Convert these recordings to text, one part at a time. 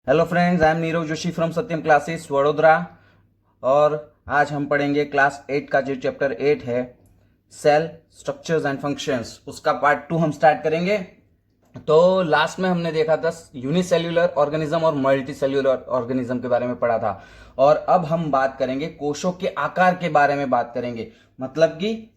Hello friends, I am Nirav Joshi from Satyam classes Vadodara. और आज हम पढ़ेंगे क्लास 8 का जो चैप्टर 8 है, सेल स्ट्रक्चर्स एंड फंक्शंस, उसका पार्ट 2 हम स्टार्ट करेंगे। तो लास्ट में हमने देखा था यूनिसेल्यूलर ऑर्गेनिज्म और मल्टी सेल्यूलर ऑर्गेनिज्म के बारे में पढ़ा था। और अब हम बात करेंगे कोशों के आकार के बारे में बात करेंगे, मतलब कि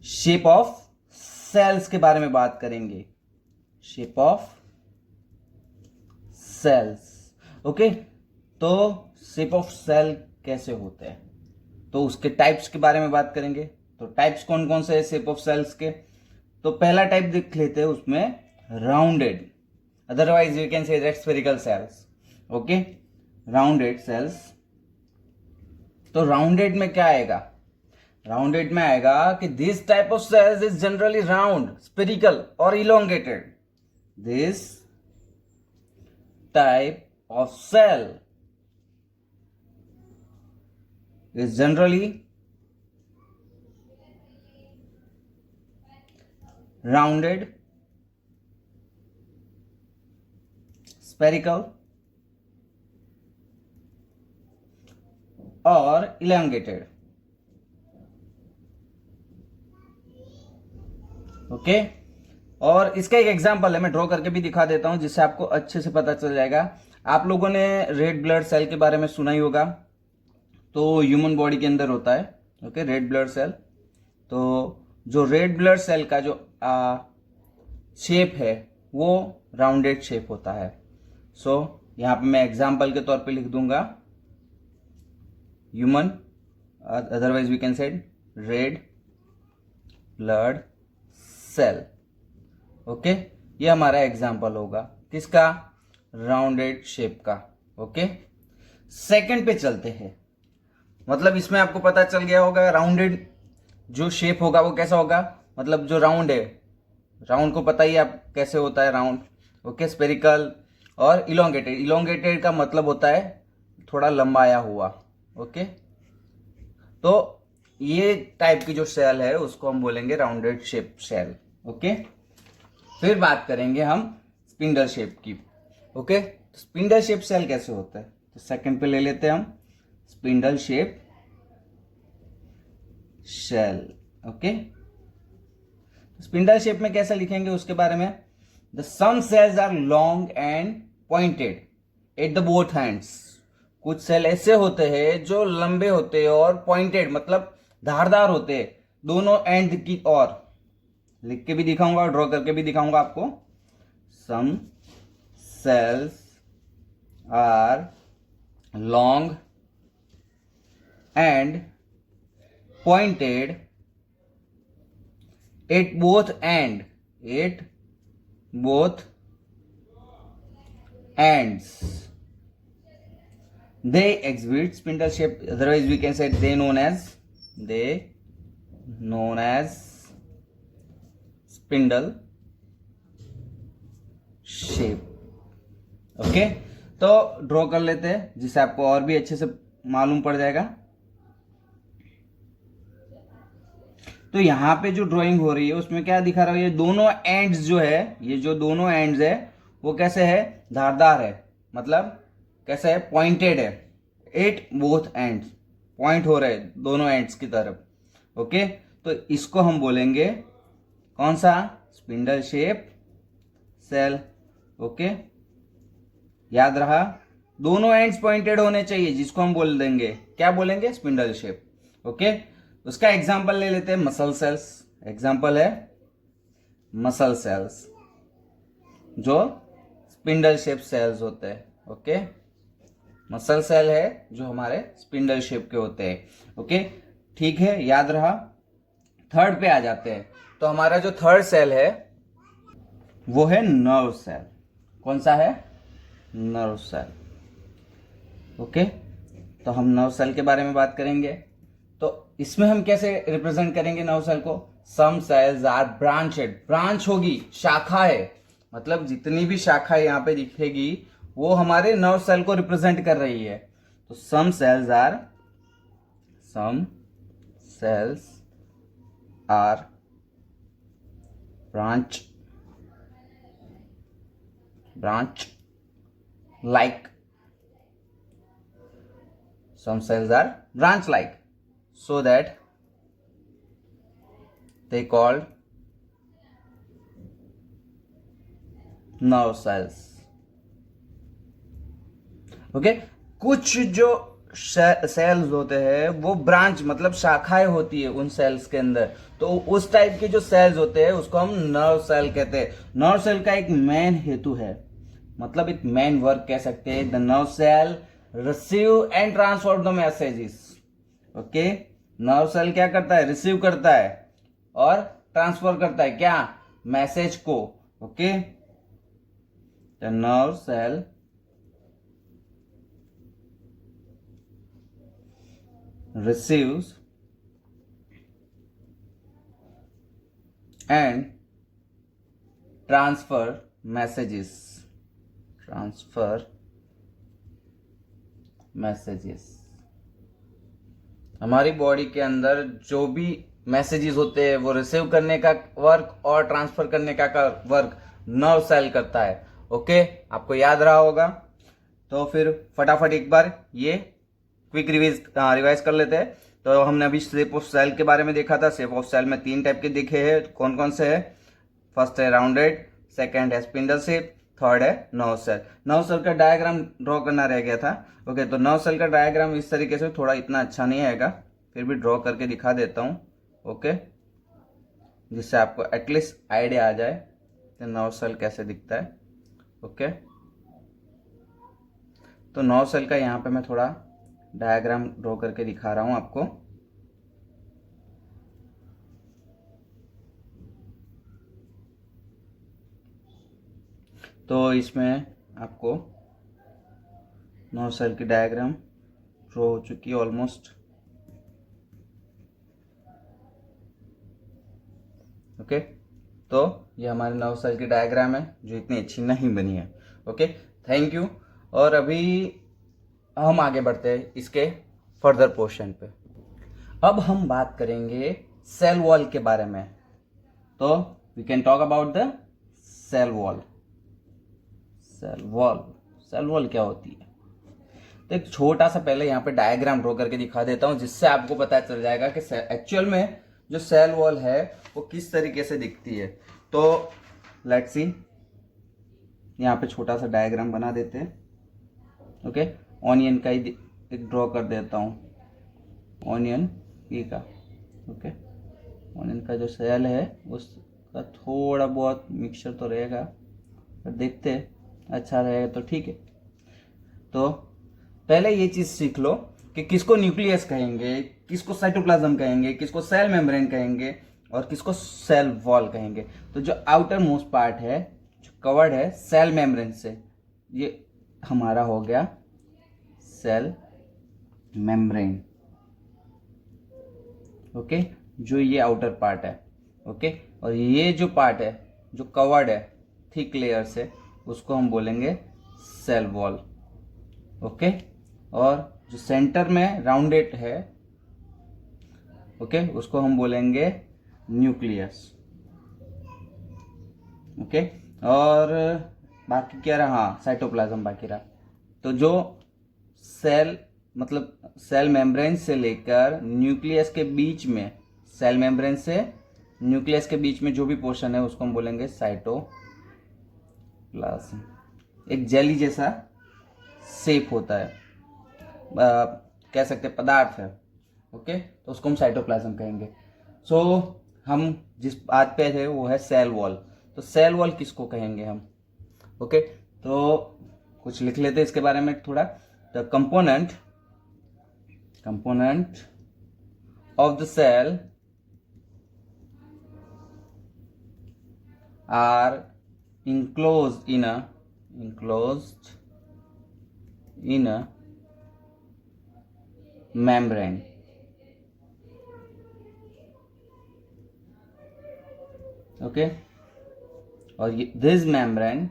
शेप ऑफ सेल्स के बारे में बात करेंगे। Shape of cells, okay. तो शेप ऑफ सेल कैसे होते हैं, तो उसके टाइप्स के बारे में बात करेंगे। तो टाइप्स कौन कौन से हैं शेप ऑफ सेल्स के? तो पहला टाइप देख लेते हैं, उसमें rounded, otherwise you can say spherical cells, okay. Rounded cells, तो राउंडेड में क्या आएगा? राउंडेड में आएगा कि this type of cells is generally round, spherical और इलोंगेटेड। दिस type of cell is generally rounded, spherical और elongated, ओके। और इसका एक एग्जांपल है, मैं ड्रॉ करके भी दिखा देता हूं जिससे आपको अच्छे से पता चल जाएगा। आप लोगों ने रेड ब्लड सेल के बारे में सुना ही होगा, तो ह्यूमन बॉडी के अंदर होता है, ओके, रेड ब्लड सेल। तो जो रेड ब्लड सेल का जो शेप है वो राउंडेड शेप होता है। सो यहां पे मैं एग्जांपल के तौर पे लिख दूंगा human, otherwise we can said red blood cell, okay. ये हमारा एग्जांपल होगा किसका? राउंडेड शेप का, ओके। सेकंड पे चलते हैं, मतलब इसमें आपको पता चल गया होगा राउंडेड जो शेप होगा वो कैसा होगा, मतलब जो राउंड है, राउंड को पता ही आप कैसे होता है राउंड, ओके। स्पेरिकल और इलोंगेटेड, इलोंगेटेड का मतलब होता है थोड़ा लंबाया हुआ, ओके। तो ये टाइप की जो सेल है उसको हम बोलेंगे राउंडेड शेप सेल, ओके। फिर बात करेंगे हम स्पिंडल शेप की, ओके। स्पिंडल शेप सेल कैसे होता है, तो सेकंड पे ले लेते हैं हम spindle shape cell, okay. Spindle shape में कैसे लिखेंगे उसके बारे में, the some cells are long and pointed at the both hands. कुछ सेल ऐसे होते हैं जो लंबे होते हैं और पॉइंटेड मतलब धारदार होते हैं दोनों एंड की ओर। लिख के भी दिखाऊंगा और ड्रॉ करके भी दिखाऊंगा आपको। Some cells are long and pointed at both ends. They exhibit spindle shape, otherwise we can say they known as spindle shape, okay. तो ड्रॉ कर लेते हैं जिससे आपको और भी अच्छे से मालूम पड़ जाएगा। तो यहाँ पे जो ड्राइंग हो रही है उसमें क्या दिखा रहा है, ये दोनों एंड्स जो है, ये जो दोनों एंड्स है वो कैसे है? धारदार है, मतलब कैसे है? पॉइंटेड है। एट बोथ एंड्स, पॉइंट हो रहे दोनों एंड्स की तरफ, ओके। तो इसको हम बोलेंगे कौन सा? Spindle shape cell, okay. याद रहा, दोनों एंड्स पॉइंटेड होने चाहिए, जिसको हम बोल देंगे, क्या बोलेंगे? Spindle shape, okay. उसका एग्जांपल ले लेते हैं, मसल सेल्स। एग्जांपल है मसल सेल्स, जो स्पिंडल शेप सेल्स होते हैं, ओके। मसल सेल है जो हमारे स्पिंडल शेप के होते हैं, ओके। ठीक है, याद रहा। थर्ड पे आ जाते हैं, तो हमारा जो थर्ड सेल है वो है नर्व सेल। कौन सा है? Nerve cell, okay. तो हम नर्व सेल के बारे में बात करेंगे। तो इसमें हम कैसे रिप्रेजेंट करेंगे नर्व सेल को? सम सेल्स आर ब्रांचेड, ब्रांच होगी, शाखा है, मतलब जितनी भी शाखा यहाँ पे दिखेगी वो हमारे नर्व सेल को रिप्रेजेंट कर रही है। तो some cells are branch like, some cells are branch like, so that they called nerve cells. Okay कुछ जो सेल्स होते हैं वो ब्रांच मतलब शाखाएं होती है उन सेल्स के अंदर, तो उस टाइप के जो सेल्स होते हैं उसको हम नर्व सेल कहते हैं. नर्व सेल का एक मेन हेतु है, मतलब एक मेन वर्क कह सकते हैं. The nerve cell receive and transfer the messages. Okay, nerve cell क्या करता है? रिसीव करता है और ट्रांसफर करता है क्या? मैसेज को. Okay, the nerve cell receives and transfer messages. हमारी बॉडी के अंदर जो भी मैसेजेस होते हैं वो रिसीव करने का वर्क और ट्रांसफर करने का वर्क नर्व सेल करता है. ओके, आपको याद रहा होगा. तो फिर फटाफट एक बार ये क्विक रिवाइज कर लेते हैं. तो हमने अभी शेप ऑफ सेल के बारे में देखा था. शेप ऑफ सेल में 3 टाइप के दिखे हैं. कौन कौन से है? फर्स्ट है राउंडेड, सेकंड है स्पिंडल शेप, थर्ड है नर्व सेल. नर्व सेल का डायग्राम ड्रॉ करना रह गया था. ओके, तो नर्व सेल का डायग्राम इस तरीके से, थोड़ा इतना अच्छा नहीं आएगा, फिर भी ड्रॉ करके दिखा देता हूँ. ओके, जिससे आपको एटलीस्ट आइडिया आ जाए कि नर्व सेल कैसे दिखता है. ओके, तो नर्व सेल का यहाँ पे मैं थोड़ा डायग्राम ड्रॉ करके दिखा रहा हूं आपको. तो इसमें आपको नर्व सेल की डायग्राम ड्रॉ हो चुकी है ऑलमोस्ट. ओके, तो ये हमारे नर्व सेल की डायग्राम है जो इतनी अच्छी नहीं बनी है. Okay, thank you. और अभी हम आगे बढ़ते हैं इसके फर्दर पोर्शन पे. अब हम बात करेंगे सेल वॉल के बारे में. तो we can talk about the cell wall. Cell wall क्या होती है? तो एक छोटा सा पहले यहाँ पे डायग्राम ड्रॉ करके दिखा देता हूँ, जिससे आपको पता चल जाएगा कि एक्चुअल में जो सेल वॉल है वो किस तरीके से दिखती है. तो लेट्स सी, यहाँ पे छोटा सा डायग्राम बना देते हैं. ओके, ऑनियन का ही एक ड्रॉ कर देता हूँ. ऑनियन पी का. ओके, ऑनियन का जो सेल है उसका थोड़ा बहुत मिक्सचर तो रहेगा, पर देखते हैं, अच्छा रहेगा तो ठीक है. तो पहले ये चीज सीख लो कि किसको न्यूक्लियस कहेंगे, किसको साइटोप्लाज्म कहेंगे, किसको सेल मेम्ब्रेन कहेंगे और किसको सेल वॉल कहेंगे. तो जो आउटर मोस्ट पार्ट है जो कवर्ड है सेल मेम्ब्रेन से, ये हमारा हो गया सेल मेम्ब्रेन. ओके, जो ये आउटर पार्ट है. ओके, और ये जो पार्ट है जो कवर्ड है थिक लेयर से, उसको हम बोलेंगे सेल वॉल. ओके, और जो सेंटर में राउंडेड है, ओके, उसको हम बोलेंगे न्यूक्लियस. ओके, और बाकी क्या रहा? हाँ, साइटोप्लाज्म बाकी रहा. तो जो सेल मतलब सेल मेम्ब्रेन से लेकर न्यूक्लियस के बीच में, सेल मेम्ब्रेन से न्यूक्लियस के बीच में जो भी पोर्शन है उसको हम बोलेंगे साइटोप्लाज्म. एक जेली जैसा शेप होता है, कह सकते हैं पदार्थ है. ओके, तो उसको हम साइटोप्लाज्म कहेंगे. सो हम जिस बात पे थे वो है सेल वॉल. तो सेल वॉल किसको कहेंगे हम? ओके, तो कुछ लिख लेते हैं इसके बारे में थोड़ा. The component of the cell are enclosed in a membrane. Okay, और this membrane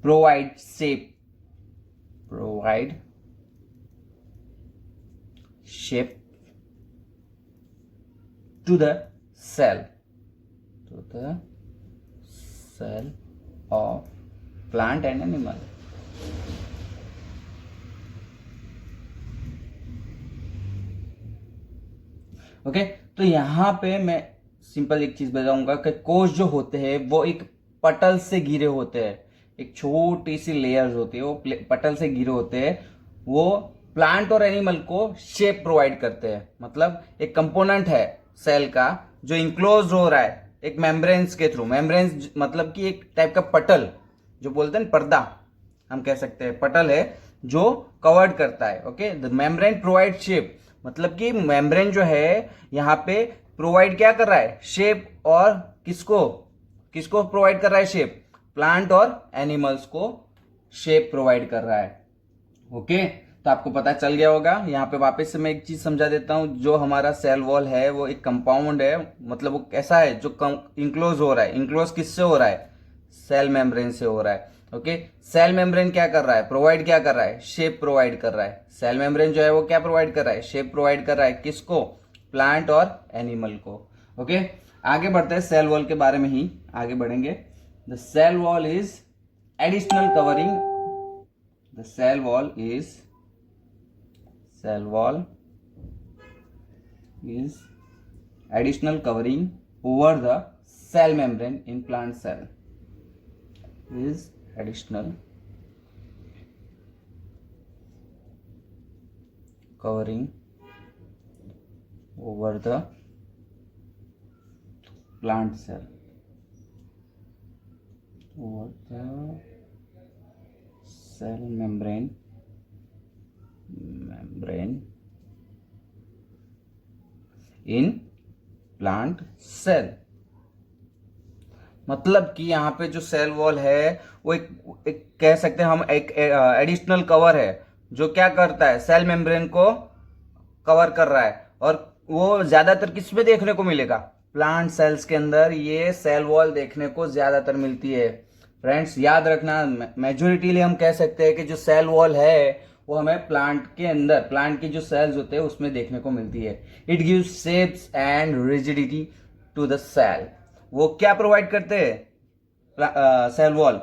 provide shape to the cell. to the cell of plant and animal. Okay तो यहाँ पे मैं सिंपल एक चीज बताऊंगा कि कोश जो होते हैं वो एक पटल से घिरे होते हैं, एक छोटी सी लेयर्स होती है, वो पटल से घिरे होते हैं। वो प्लांट और एनिमल को शेप प्रोवाइड करते हैं, मतलब एक कंपोनेंट है सेल का जो इंक्लोज हो रहा है एक मेम्ब्रेन्स के थ्रू। मेम्ब्रेन्स मतलब कि एक टाइप का पटल, जो बोलते हैं पर्दा, हम कह सकते हैं पटल है जो कवर्ड करता है। Okay, the membrane provide shape, मतलब कि मेम्ब्रेन जो है यहाँ पे प्रोवाइड क्या कर रहा है, शेप। और किसको किसको प्रोवाइड कर रहा है शेप, प्लांट और एनिमल्स को शेप प्रोवाइड कर रहा है। ओके, तो आपको पता चल गया होगा। यहाँ पे वापस से मैं एक चीज समझा देता हूं, जो हमारा सेल वॉल है वो एक कंपाउंड है, मतलब वो कैसा है जो इंक्लोज हो रहा है। इंक्लोज किससे हो रहा है, सेल मेम्ब्रेन से हो रहा है। ओके, सेल मेम्ब्रेन क्या कर रहा है, प्रोवाइड क्या कर रहा है, शेप प्रोवाइड कर रहा है। सेल मेम्ब्रेन जो है वो क्या प्रोवाइड कर रहा है, शेप प्रोवाइड कर रहा है। किसको, प्लांट और एनिमल को। ओके, आगे बढ़ते हैं, सेल वॉल के बारे में ही आगे बढ़ेंगे। The cell wall is additional covering, the cell wall is additional covering over the cell membrane in plant cell, is additional covering over the plant cell, over the cell membrane in plant cell. मतलब कि यहाँ पे जो cell wall है वो एक कह सकते हैं हम एक एडिशनल कवर है जो क्या करता है, सेल मेम्ब्रेन को कवर कर रहा है। और वो ज्यादातर किस में देखने को मिलेगा, प्लांट सेल्स के अंदर ये सेल वॉल देखने को ज्यादातर मिलती है। फ्रेंड्स याद रखना, मेजोरिटीली हम कह सकते हैं कि जो सेल वॉल है वो हमें प्लांट के अंदर, प्लांट की जो सेल्स होते हैं उसमें देखने को मिलती है। It gives shapes and rigidity to the cell. वो क्या प्रोवाइड करते हैं, सेल वॉल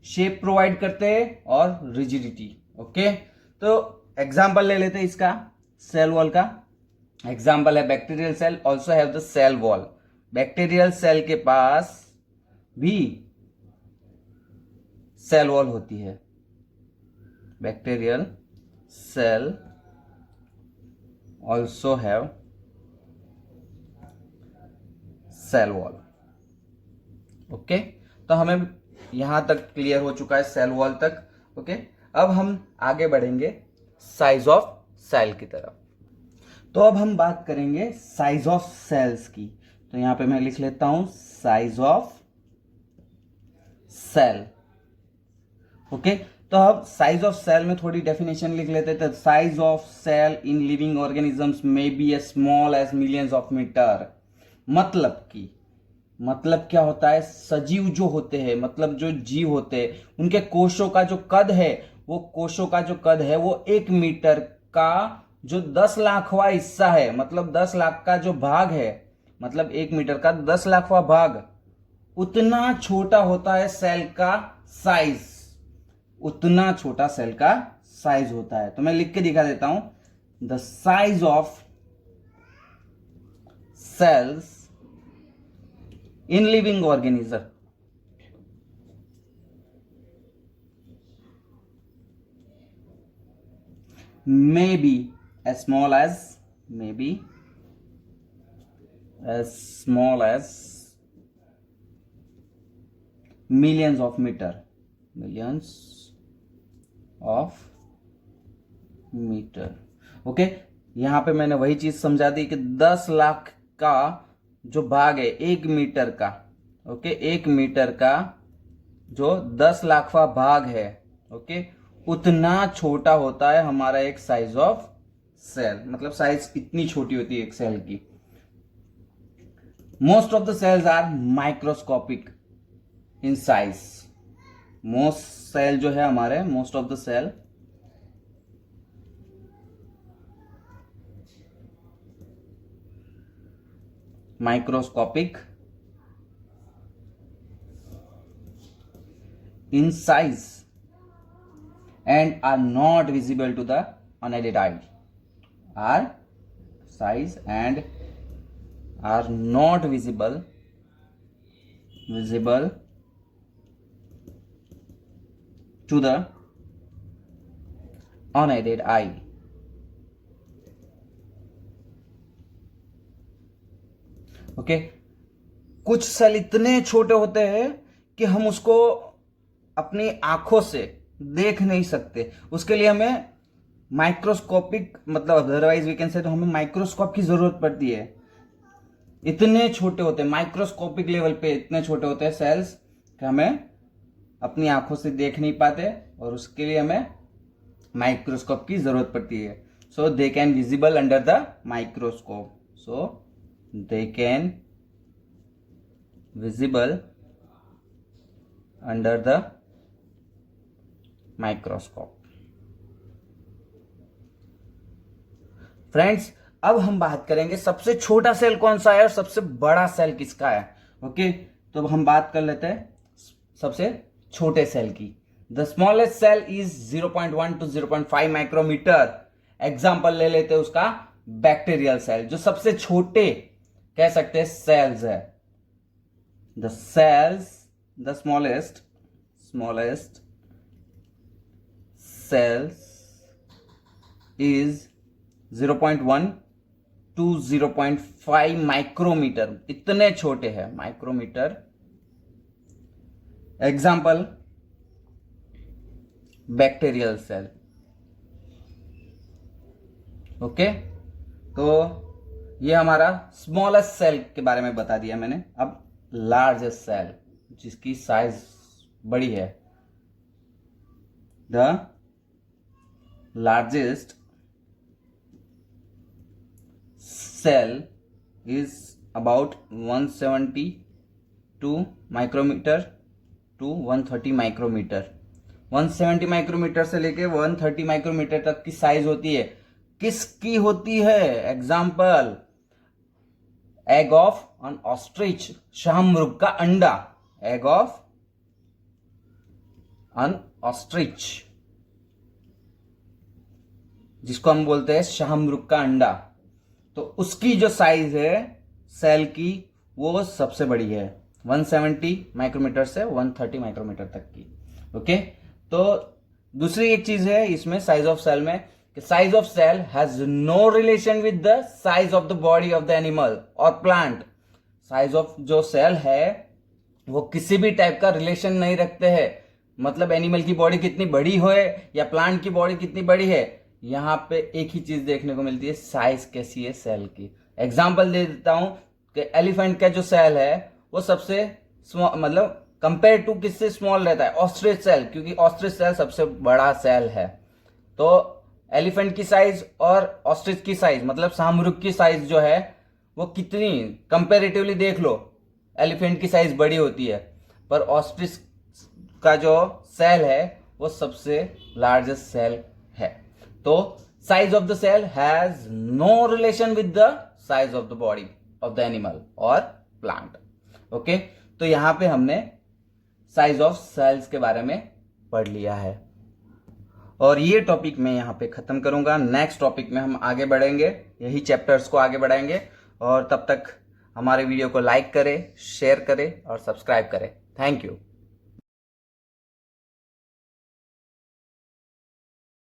शेप प्रोवाइड करते हैं और रिजिडिटी। ओके, तो एग्जांपल ले लेते हैं इसका, सेल वॉल का एग्जांपल है bacterial cell also have the cell wall. Bacterial cell के पास भी सेल वॉल होती है। Bacterial cell also have cell wall. Okay, तो हमें यहां तक क्लियर हो चुका है सेल वॉल तक। ओके, अब हम आगे बढ़ेंगे साइज ऑफ सेल की तरफ। तो अब हम बात करेंगे साइज ऑफ सेल्स की। तो यहां पे मैं लिख लेता हूं साइज ऑफ सेल। ओके, तो अब साइज ऑफ सेल में थोड़ी डेफिनेशन लिख लेते हैं। Size of cell in living organisms may be as small as millions of metre. मतलब क्या होता है, सजीव जो होते हैं, मतलब जो जीव होते हैं, उनके कोशों का जो कद है, वो कोशों का जो कद है वो 1 मीटर का जो 10 लाखवां हिस्सा है, मतलब 10 लाख का जो भाग है, मतलब 1 मीटर का 10 लाखवां भाग, उतना छोटा होता है सेल का साइज। उतना छोटा सेल का साइज होता है। तो मैं लिख के दिखा देता हूं, the size of cells in living organism may be as small as millions of meter। Okay, यहां पे मैंने वही चीज समझा दी कि 10 लाख का जो भाग है 1 मीटर का। ओके, 1 मीटर का जो 10 लाखवां भाग है, ओके, उतना छोटा होता है हमारा एक साइज ऑफ सेल। मतलब साइज इतनी छोटी होती है एक सेल की। Most of the cells are microscopic in size. Most cell जो है हमारे, most of the cell microscopic in size and are not visible to the unaided eye. Are size and are not visible to the unaided eye. Okay, कुछ cell इतने छोटे होते हैं कि हम उसको अपनी आंखों से देख नहीं सकते, उसके लिए हमें माइक्रोस्कोपिक मतलब अदरवाइज वी कैन से तो हमें माइक्रोस्कोप की जरूरत पड़ती है। इतने छोटे होते हैं, माइक्रोस्कोपिक लेवल पे इतने छोटे होते हैं सेल्स कि हमें अपनी आंखों से देख नहीं पाते और उसके लिए हमें माइक्रोस्कोप की जरूरत पड़ती है। So they can visible under the microscope. So they can visible under the microscope. Friends, अब हम बात करेंगे सबसे छोटा सेल कौन सा है और सबसे बड़ा सेल किसका है। ओके, तो अब हम बात कर लेते हैं सबसे छोटे सेल की। The smallest cell is 0.1 to 0.5 micrometre. Example ले लेते हैं उसका बैक्टीरियल सेल, जो सबसे छोटे कह सकते हैं सेल्स है। The cells, the smallest cells is 0.1 to 0.5 micrometre, इतने छोटे हैं micrometre. Example bacterial cell. Okay, तो ये हमारा स्मॉलेस्ट सेल के बारे में बता दिया मैंने। अब लार्जेस्ट सेल, जिसकी साइज बड़ी है। The largest cell is about 172 micrometre to 130 micrometre. 170 micrometre से लेके 130 माइक्रोमीटर तक की साइज होती है। किसकी होती है? Example egg of an ostrich, शाहमृग का अंडा। एग ऑफ एन ऑस्ट्रिच, जिसको हम बोलते हैं शाहमृग का अंडा, तो उसकी जो साइज है सेल की वो सबसे बड़ी है, 170 माइक्रोमीटर से 130 माइक्रोमीटर तक की। ओके, तो दूसरी एक चीज है इसमें साइज ऑफ सेल में, size of cell has no relation with the size of the body of the animal और प्लांट। साइज ऑफ जो सेल है वो किसी भी टाइप का रिलेशन नहीं रखते हैं, मतलब एनिमल की बॉडी कितनी बड़ी हो या प्लांट की बॉडी कितनी बड़ी है, यहां पे एक ही चीज देखने को मिलती है, साइज कैसी है सेल की। एग्जाम्पल दे देता हूं कि एलिफेंट का जो सेल है वो सबसे मतलब कंपेयर टू किससे स्मॉल रहता है? ऑस्ट्रिच सेल, क्योंकि ऑस्ट्रिच सेल सबसे बड़ा सेल है। तो एलिफेंट की साइज और ऑस्ट्रिच की साइज मतलब शाहमृग की साइज जो है वो कितनी कंपेरेटिवली देख लो, एलिफेंट की साइज बड़ी होती है, पर ऑस्ट्रिच का जो सेल है वो सबसे लार्जेस्ट सेल है। तो size of the cell has no relation with the size of the body of the animal और प्लांट। ओके, तो यहां पे हमने साइज ऑफ सेल्स के बारे में पढ़ लिया है और ये टॉपिक मैं यहाँ पे खत्म करूंगा। नेक्स्ट टॉपिक में हम आगे बढ़ेंगे, यही चैप्टर्स को आगे बढ़ाएंगे, और तब तक हमारे वीडियो को लाइक करें, शेयर करें और सब्सक्राइब करें। Thank you.